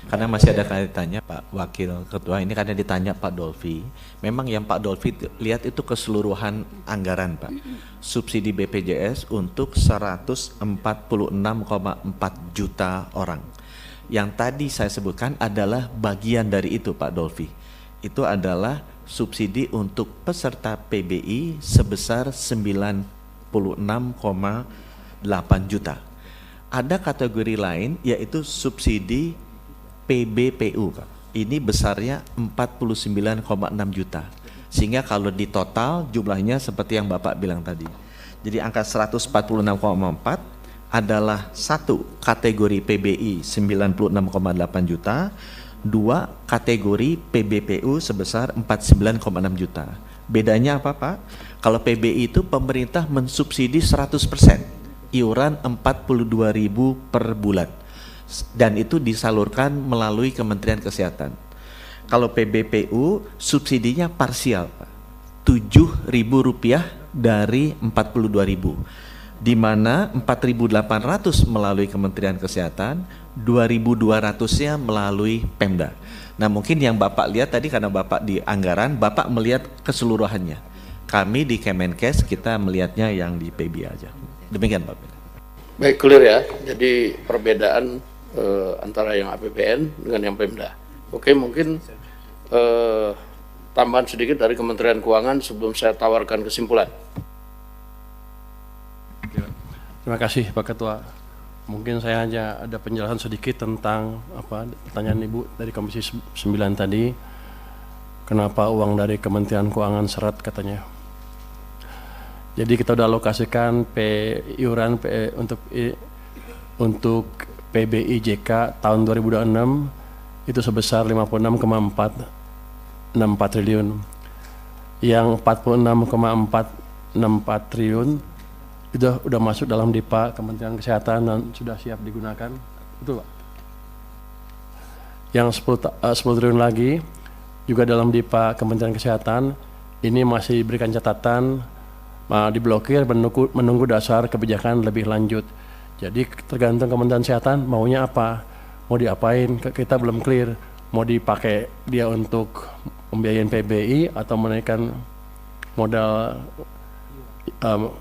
Karena masih ada kaitannya Pak Wakil Ketua, ini karena ditanya Pak Dolfi. Memang yang Pak Dolfi lihat itu keseluruhan anggaran Pak. Subsidi BPJS untuk 146,4 juta orang. Yang tadi saya sebutkan adalah bagian dari itu Pak Dolfi. Itu adalah subsidi untuk peserta PBI sebesar 96,8 juta. Ada kategori lain yaitu subsidi PBPU Pak. Ini besarnya 49,6 juta. Sehingga kalau di total jumlahnya seperti yang Bapak bilang tadi. Jadi angka 146,4 adalah satu kategori PBI 96,8 juta, dua kategori PBPU sebesar 49,6 juta. Bedanya apa Pak? Kalau PBI itu pemerintah mensubsidi 100%, iuran 42.000 per bulan. Dan itu disalurkan melalui Kementerian Kesehatan. Kalau PBPU subsidinya parsial Pak, Rp7.000 dari 42.000, di mana 4.800 melalui Kementerian Kesehatan, 2.200-nya melalui Pemda. Nah mungkin yang Bapak lihat tadi karena Bapak di anggaran, Bapak melihat keseluruhannya. Kami di Kemenkes kita melihatnya yang di PB aja. Demikian Pak. Baik, clear ya. Jadi perbedaan antara yang APBN dengan yang Pemda. Oke, mungkin tambahan sedikit dari Kementerian Keuangan sebelum saya tawarkan kesimpulan. Terima kasih Pak Ketua. Mungkin saya hanya ada penjelasan sedikit tentang pertanyaan Ibu dari Komisi 9 tadi. Kenapa uang dari Kementerian Keuangan seret katanya. Jadi kita sudah alokasikan iuran untuk PBIJK tahun 2026 itu sebesar 56,464 triliun. Yang 46,464 triliun itu sudah masuk dalam DIPA Kementerian Kesehatan dan sudah siap digunakan. Betul Pak? Yang 10 triliun lagi juga dalam DIPA Kementerian Kesehatan ini masih diberikan catatan diblokir menunggu dasar kebijakan lebih lanjut. Jadi tergantung Kementerian Kesehatan maunya apa, mau diapain, kita belum clear. Mau dipakai dia untuk membiayain PBI atau menaikkan modal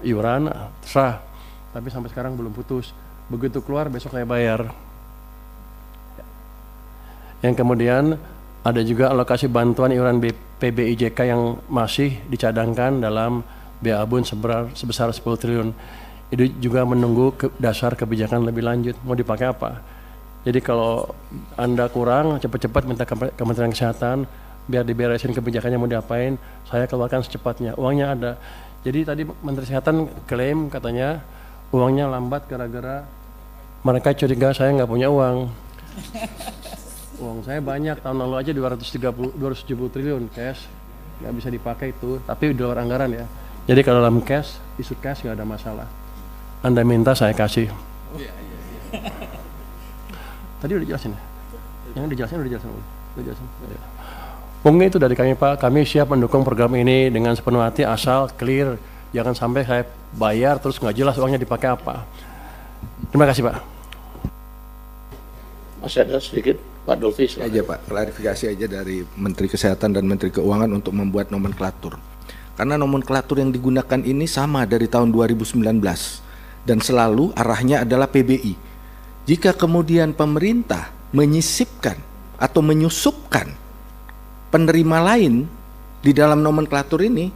iuran, terserah. Tapi sampai sekarang belum putus. Begitu keluar besok saya bayar. Yang kemudian ada juga alokasi bantuan iuran PBIJK yang masih dicadangkan dalam BABUN sebesar 10 triliun. Itu juga menunggu dasar kebijakan lebih lanjut, mau dipakai apa. Jadi kalau Anda kurang, cepat-cepat minta Kementerian Kesehatan, biar diberesin kebijakannya mau diapain, saya keluarkan secepatnya, uangnya ada. Jadi tadi Menteri Kesehatan klaim katanya, uangnya lambat gara-gara mereka curiga saya nggak punya uang. Uang saya banyak, tahun lalu aja 270 triliun cash, nggak bisa dipakai itu, tapi di luar anggaran ya. Jadi kalau dalam cash, isu cash nggak ada masalah. Anda minta saya kasih. Tadi udah dijelasin ya? Yang dijelasin udah dijelasin. Mungkin itu dari kami Pak, kami siap mendukung program ini dengan sepenuh hati asal clear. Jangan sampai saya bayar terus nggak jelas uangnya dipakai apa. Terima kasih Pak. Masih ada sedikit Pak Dolfi. Aja Pak, klarifikasi aja dari Menteri Kesehatan dan Menteri Keuangan untuk membuat nomenklatur. Karena nomenklatur yang digunakan ini sama dari tahun 2019 dan selalu arahnya adalah PBI. Jika kemudian pemerintah menyisipkan atau menyusupkan penerima lain di dalam nomenklatur ini,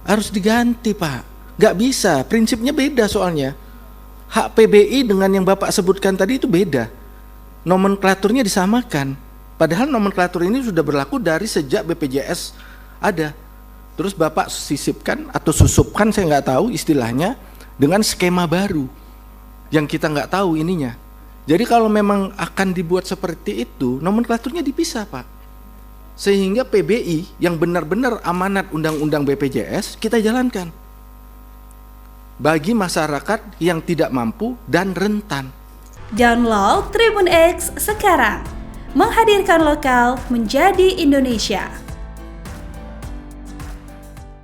harus diganti Pak. Nggak bisa, prinsipnya beda soalnya. Hak PBI dengan yang Bapak sebutkan tadi itu beda. Nomenklaturnya disamakan. Padahal nomenklatur ini sudah berlaku dari sejak BPJS ada. Terus Bapak sisipkan atau susupkan, saya nggak tahu istilahnya, dengan skema baru yang kita nggak tahu ininya. Jadi kalau memang akan dibuat seperti itu, nomenklaturnya dipisah Pak. Sehingga PBI yang benar-benar amanat undang-undang BPJS kita jalankan bagi masyarakat yang tidak mampu dan rentan. Download Tribun X sekarang, menghadirkan lokal menjadi Indonesia.